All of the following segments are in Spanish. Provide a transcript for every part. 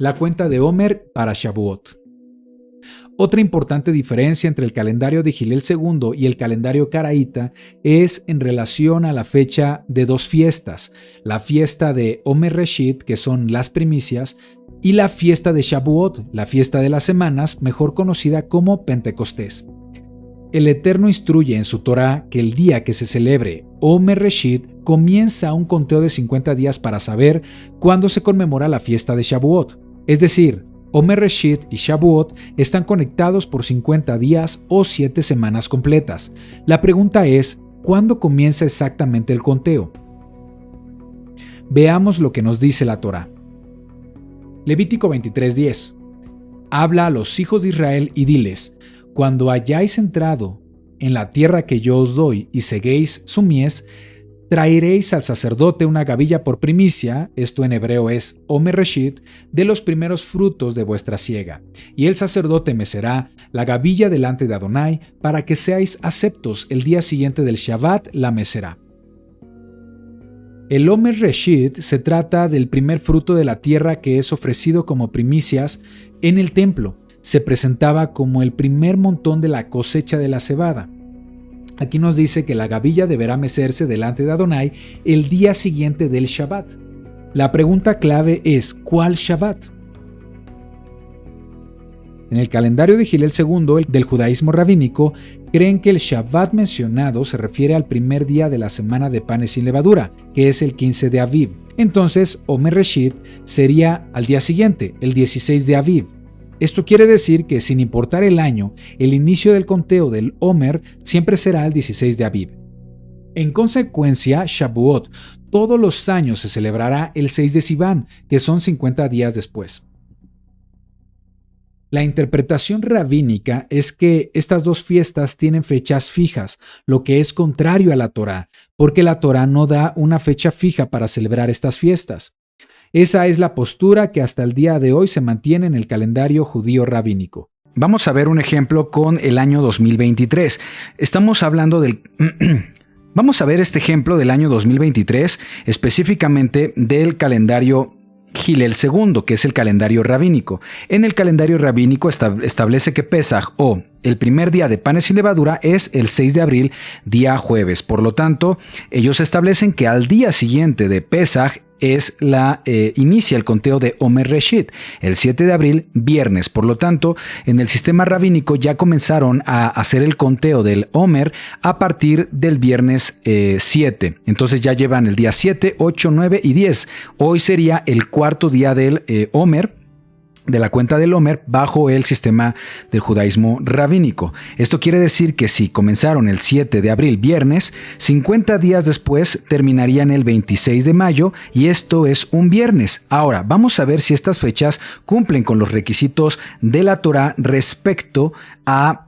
la cuenta de Omer para Shavuot. Otra importante diferencia entre el calendario de Hillel II y el calendario caraíta es en relación a la fecha de dos fiestas, la fiesta de Omer Reshit, que son las primicias, y la fiesta de Shavuot, la fiesta de las semanas, mejor conocida como Pentecostés. El Eterno instruye en su Torá que el día que se celebre Omer Reshit comienza un conteo de 50 días para saber cuándo se conmemora la fiesta de Shavuot, es decir, Omer Reshit y Shavuot están conectados por 50 días o 7 semanas completas. La pregunta es, ¿cuándo comienza exactamente el conteo? Veamos lo que nos dice la Torá. Levítico 23:10. Habla a los hijos de Israel y diles: cuando hayáis entrado en la tierra que yo os doy y seguéis su mies, traeréis al sacerdote una gavilla por primicia, esto en hebreo es Omer Reshit, de los primeros frutos de vuestra siega, y el sacerdote mecerá la gavilla delante de Adonai, para que seáis aceptos el día siguiente del Shabbat la mecerá. El Omer Reshit se trata del primer fruto de la tierra que es ofrecido como primicias en el templo. Se presentaba como el primer montón de la cosecha de la cebada. Aquí nos dice que la gavilla deberá mecerse delante de Adonai el día siguiente del Shabbat. La pregunta clave es, ¿cuál Shabbat? En el calendario de Hillel II del judaísmo rabínico, creen que el Shabbat mencionado se refiere al primer día de la semana de panes sin levadura, que es el 15 de Aviv. Entonces, Omer Reshit sería al día siguiente, el 16 de Aviv. Esto quiere decir que, sin importar el año, el inicio del conteo del Omer siempre será el 16 de Aviv. En consecuencia, Shavuot todos los años se celebrará el 6 de Sivan, que son 50 días después. La interpretación rabínica es que estas dos fiestas tienen fechas fijas, lo que es contrario a la Torá, porque la Torá no da una fecha fija para celebrar estas fiestas. Esa es la postura que hasta el día de hoy se mantiene en el calendario judío rabínico. Vamos a ver un ejemplo con el año 2023. Estamos hablando del... Vamos a ver este ejemplo del año 2023, específicamente del calendario Hillel II, que es el calendario rabínico. En el calendario rabínico establece que Pesaj, o el primer día de panes sin levadura, es el 6 de abril, día jueves. Por lo tanto, ellos establecen que al día siguiente de Pesaj inicia el conteo de Omer Reshit, el 7 de abril, viernes. Por lo tanto, en el sistema rabínico ya comenzaron a hacer el conteo del Omer a partir del viernes 7. Entonces ya llevan el día 7, 8, 9 y 10. Hoy sería el cuarto día del Omer, de la cuenta del Omer, bajo el sistema del judaísmo rabínico. Esto quiere decir que si comenzaron el 7 de abril, viernes, 50 días después terminarían el 26 de mayo, y esto es un viernes. Ahora, vamos a ver si estas fechas cumplen con los requisitos de la Torá respecto a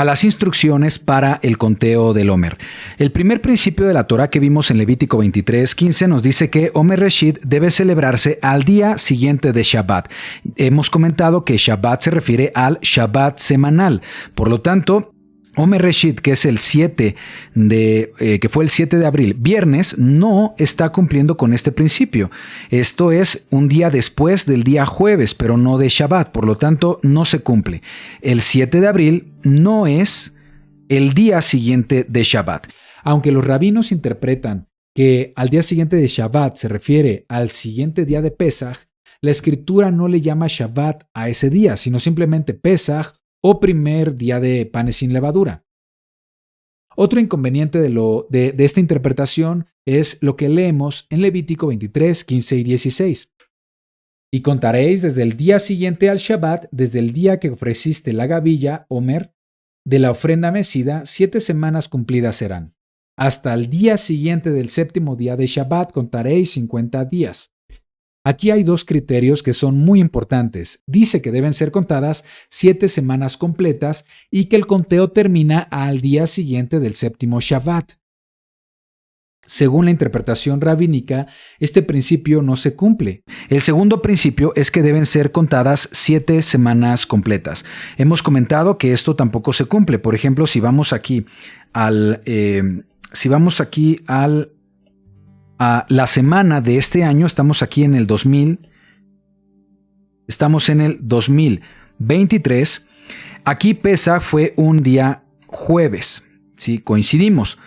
las instrucciones para el conteo del Omer. El primer principio de la Torá que vimos en Levítico 23:15 nos dice que Omer Reshit debe celebrarse al día siguiente de Shabbat. Hemos comentado que Shabbat se refiere al Shabbat semanal. Por lo tanto, Omer Reshit, que es el 7 que fue el 7 de abril, viernes, no está cumpliendo con este principio. Esto es un día después del día jueves, pero no de Shabbat, por lo tanto no se cumple. El 7 de abril no es el día siguiente de Shabbat. Aunque los rabinos interpretan que al día siguiente de Shabbat se refiere al siguiente día de Pesaj, la escritura no le llama Shabbat a ese día, sino simplemente Pesaj o primer día de panes sin levadura. Otro inconveniente de esta interpretación es lo que leemos en Levítico 23, 15 y 16. Y contaréis desde el día siguiente al Shabbat, desde el día que ofreciste la gavilla, Omer, de la ofrenda mecida, 7 semanas cumplidas serán. Hasta el día siguiente del séptimo día de Shabbat contaréis 50 días. Aquí hay dos criterios que son muy importantes. Dice que deben ser contadas 7 semanas completas y que el conteo termina al día siguiente del séptimo Shabbat. Según la interpretación rabínica, este principio no se cumple. El segundo principio es que deben ser contadas 7 semanas completas. Hemos comentado que esto tampoco se cumple. Por ejemplo, si vamos aquí a la semana de este año, estamos aquí en el 2000, Estamos en el 2023. Aquí Pesaj fue un día jueves, ¿sí? Coincidimos.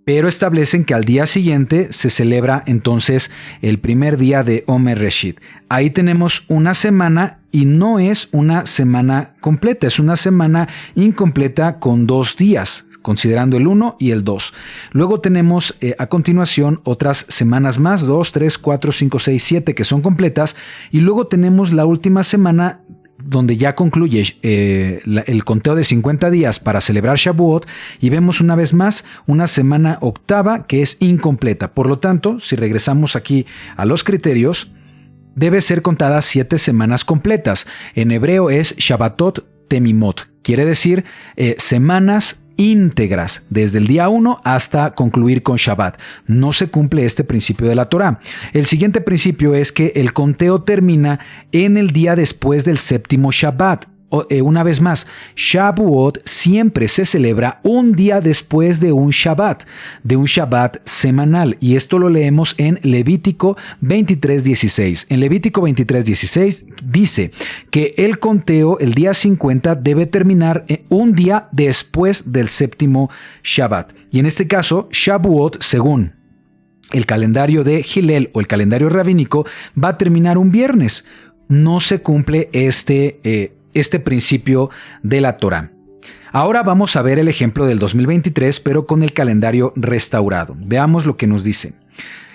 Pero establecen que al día siguiente se celebra entonces el primer día de Omer Reshit. Ahí tenemos una semana y no es una semana completa, es una semana incompleta con 2 días, considerando el 1 y el 2. Luego tenemos a continuación otras semanas más, 2, 3, 4, 5, 6, 7 que son completas, y luego tenemos la última semana donde ya concluye el conteo de 50 días para celebrar Shavuot, y vemos una vez más una semana octava que es incompleta. Por lo tanto, si regresamos aquí a los criterios, debe ser contadas 7 semanas completas. En hebreo es Shabbatot Temimot, quiere decir semanas íntegras, desde el día 1 hasta concluir con Shabbat. No se cumple este principio de la Torá. El siguiente principio es que el conteo termina en el día después del séptimo Shabbat. Una vez más, Shavuot siempre se celebra un día después de un Shabbat semanal, y esto lo leemos en Levítico 23:16. En Levítico 23:16 dice que el conteo, el día 50, debe terminar un día después del séptimo Shabbat. Y en este caso, Shavuot, según el calendario de Hillel o el calendario rabínico, va a terminar un viernes. No se cumple este principio de la Torá. Ahora vamos a ver el ejemplo del 2023, pero con el calendario restaurado. Veamos lo que nos dice.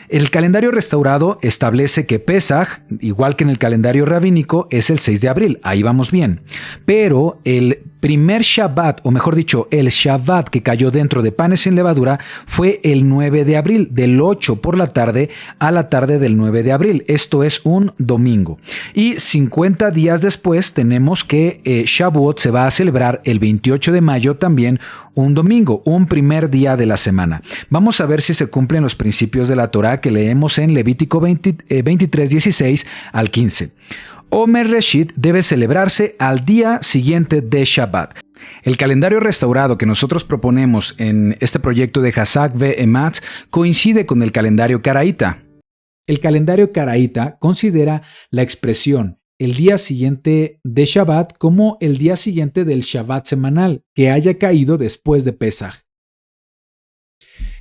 El calendario restaurado establece que Pesaj, igual que en el calendario rabínico, es el 6 de abril. Ahí vamos bien. Pero el primer Shabbat, o mejor dicho, el Shabbat que cayó dentro de panes sin levadura, fue el 9 de abril, del 8 por la tarde a la tarde del 9 de abril. Esto es un domingo. Y 50 días después tenemos que Shavuot se va a celebrar el 28 de mayo, también un domingo, un primer día de la semana. Vamos a ver si se cumplen los principios de la Torá que leemos en Levítico 23:16 al 15. Omer Reshit debe celebrarse al día siguiente de Shabbat. El calendario restaurado que nosotros proponemos en este proyecto de Hazak Ve'ematz coincide con el calendario caraíta. El calendario caraíta considera la expresión el día siguiente de Shabbat como el día siguiente del Shabbat semanal que haya caído después de Pesaj.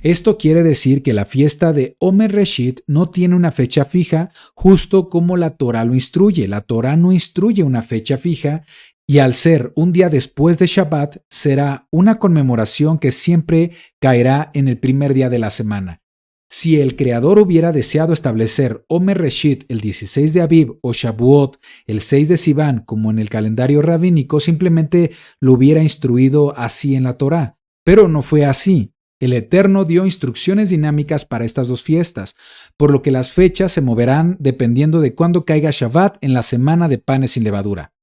Esto quiere decir que la fiesta de Omer Reshit no tiene una fecha fija, justo como la Torá lo instruye. La Torá no instruye una fecha fija, y al ser un día después de Shabbat, será una conmemoración que siempre caerá en el primer día de la semana. Si el Creador hubiera deseado establecer Omer Reshit el 16 de Aviv o Shavuot el 6 de Sivan como en el calendario rabínico, simplemente lo hubiera instruido así en la Torá. Pero no fue así. El Eterno dio instrucciones dinámicas para estas dos fiestas, por lo que las fechas se moverán dependiendo de cuándo caiga Shabbat en la semana de panes sin levadura.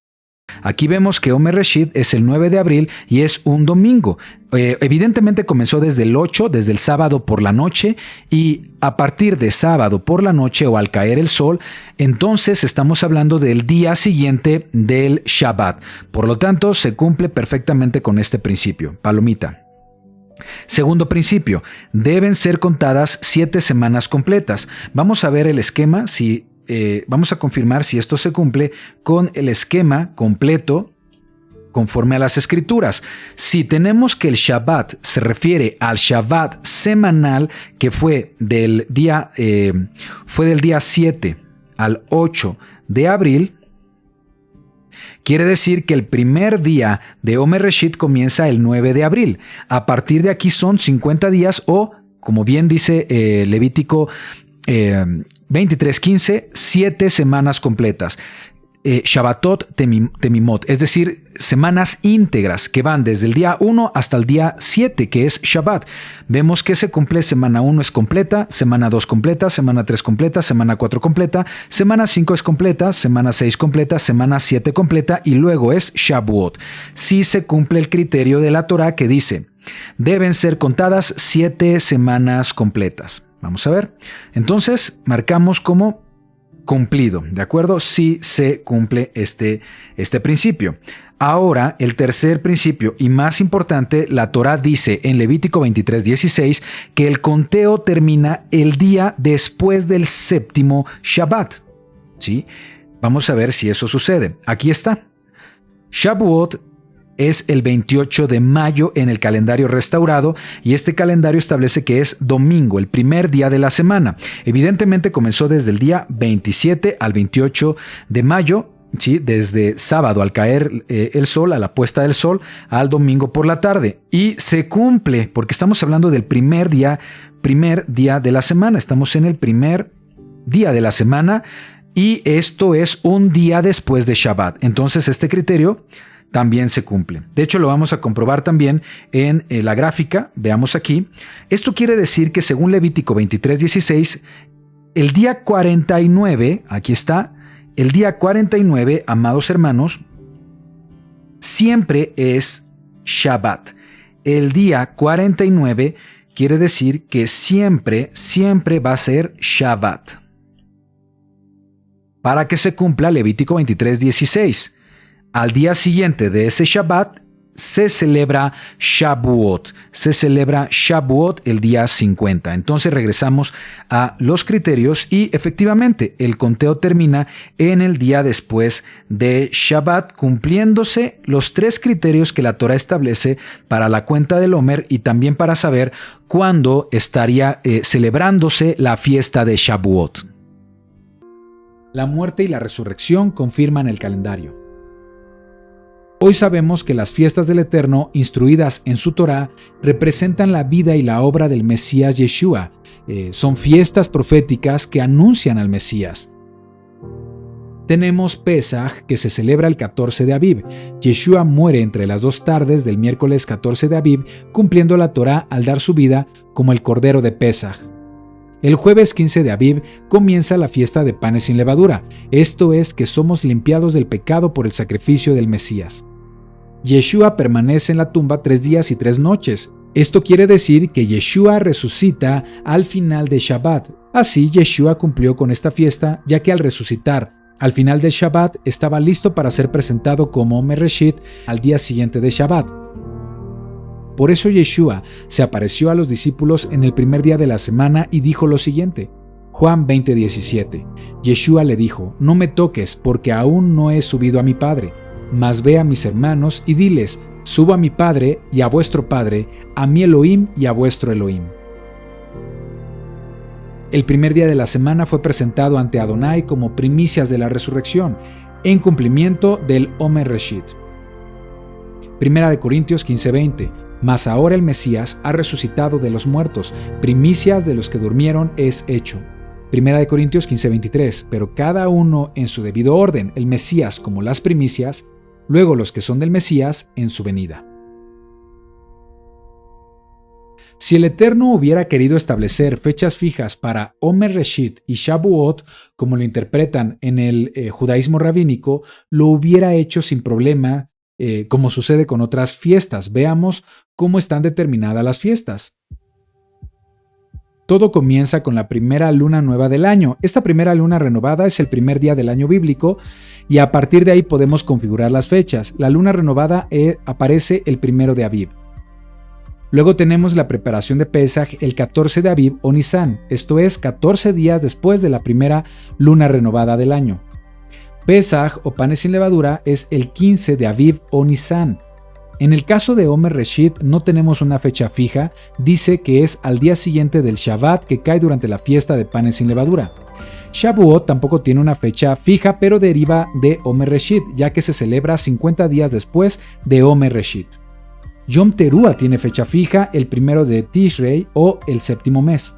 Aquí vemos que Omer Reshit es el 9 de abril y es un domingo. Evidentemente comenzó desde el 8, desde el sábado por la noche, y a partir de sábado por la noche o al caer el sol, entonces estamos hablando del día siguiente del Shabbat. Por lo tanto, se cumple perfectamente con este principio. Palomita. Segundo principio, deben ser contadas 7 semanas completas. Vamos a ver el esquema, vamos a confirmar si esto se cumple con el esquema completo conforme a las escrituras. Si tenemos que el Shabbat se refiere al Shabbat semanal que fue del día 7 al 8 de abril, quiere decir que el primer día de Omer Reshit comienza el 9 de abril. A partir de aquí son 50 días o, como bien dice Levítico 23:15, 7 semanas completas. Shabbatot Temimot, es decir, semanas íntegras que van desde el día 1 hasta el día 7, que es Shabbat. Vemos que se cumple, semana 1 es completa, semana 2 completa, semana 3 completa, semana 4 completa, semana 5 es completa, semana 6 completa, semana 7 completa y luego es Shavuot. Sí se cumple el criterio de la Torá que dice, deben ser contadas 7 semanas completas. Vamos a ver. Entonces, marcamos como cumplido, ¿de acuerdo? Sí se cumple este principio. Ahora, el tercer principio y más importante, la Torá dice en Levítico 23:16 que el conteo termina el día después del séptimo Shabbat, ¿sí? Vamos a ver si eso sucede. Aquí está. Shavuot es el 28 de mayo en el calendario restaurado y este calendario establece que es domingo, el primer día de la semana. Evidentemente comenzó desde el día 27 al 28 de mayo, ¿sí? Desde sábado al caer el sol, a la puesta del sol, al domingo por la tarde. Y se cumple, porque estamos hablando del primer día de la semana. Estamos en el primer día de la semana y esto es un día después de Shabbat. Entonces este criterio también se cumple. De hecho, lo vamos a comprobar también en la gráfica. Veamos aquí. Esto quiere decir que según Levítico 23:16, el día 49, aquí está, el día 49, amados hermanos, siempre es Shabbat. El día 49 quiere decir que siempre va a ser Shabbat. Para que se cumpla Levítico 23:16. Al día siguiente de ese Shabbat se celebra Shavuot. Se celebra Shavuot el día 50. Entonces regresamos a los criterios y efectivamente el conteo termina en el día después de Shabbat, cumpliéndose los 3 criterios que la Torah establece para la cuenta del Omer y también para saber cuándo estaría celebrándose la fiesta de Shavuot. La muerte y la resurrección confirman el calendario. Hoy sabemos que las fiestas del Eterno, instruidas en su Torá, representan la vida y la obra del Mesías Yeshua. Son fiestas proféticas que anuncian al Mesías. Tenemos Pesaj, que se celebra el 14 de Abib. Yeshua muere entre las 2 tardes del miércoles 14 de Abib, cumpliendo la Torá al dar su vida como el Cordero de Pesaj. El jueves 15 de Abib comienza la fiesta de panes sin levadura, esto es que somos limpiados del pecado por el sacrificio del Mesías. Yeshua permanece en la tumba 3 días y 3 noches. Esto quiere decir que Yeshua resucita al final de Shabbat. Así, Yeshua cumplió con esta fiesta, ya que al resucitar al final de Shabbat estaba listo para ser presentado como Omer Reshit al día siguiente de Shabbat. Por eso Yeshua se apareció a los discípulos en el primer día de la semana y dijo lo siguiente. Juan 20:17. Yeshua le dijo: No me toques, porque aún no he subido a mi Padre. Mas ve a mis hermanos y diles: Subo a mi Padre y a vuestro Padre, a mi Elohim y a vuestro Elohim. El primer día de la semana fue presentado ante Adonai como primicias de la resurrección, en cumplimiento del Omer Reshit. Primera de Corintios 15:20. Mas ahora el Mesías ha resucitado de los muertos, primicias de los que durmieron es hecho. Primera de Corintios 15:23. Pero cada uno en su debido orden, el Mesías como las primicias, luego los que son del Mesías en su venida. Si el Eterno hubiera querido establecer fechas fijas para Omer Reshit y Shavuot, como lo interpretan en el judaísmo rabínico, lo hubiera hecho sin problema, como sucede con otras fiestas. Veamos cómo están determinadas las fiestas. Todo comienza con la primera luna nueva del año. Esta primera luna renovada es el primer día del año bíblico y a partir de ahí podemos configurar las fechas. La luna renovada aparece el 1 de Abib. Luego tenemos la preparación de Pesaj el 14 de Abib o Nisan, esto es 14 días después de la primera luna renovada del año. Pesaj o panes sin levadura es el 15 de Abib o Nisan. En el caso de Omer Reshit no tenemos una fecha fija, dice que es al día siguiente del Shabbat que cae durante la fiesta de panes sin levadura. Shavuot tampoco tiene una fecha fija, pero deriva de Omer Reshit, ya que se celebra 50 días después de Omer Reshit. Yom Teruah tiene fecha fija, el 1 de Tishrei o el séptimo mes.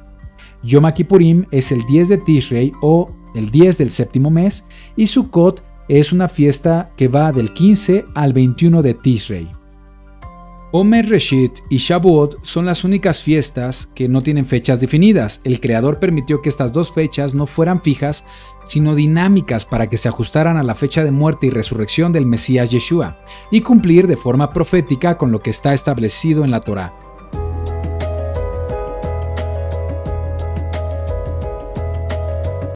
Yom Kippurim es el 10 de Tishrei o el 10 del séptimo mes, y Sukkot es una fiesta que va del 15 al 21 de Tishrei. Omer Reshit y Shavuot son las únicas fiestas que no tienen fechas definidas. El Creador permitió que estas dos fechas no fueran fijas, sino dinámicas para que se ajustaran a la fecha de muerte y resurrección del Mesías Yeshua, y cumplir de forma profética con lo que está establecido en la Torá.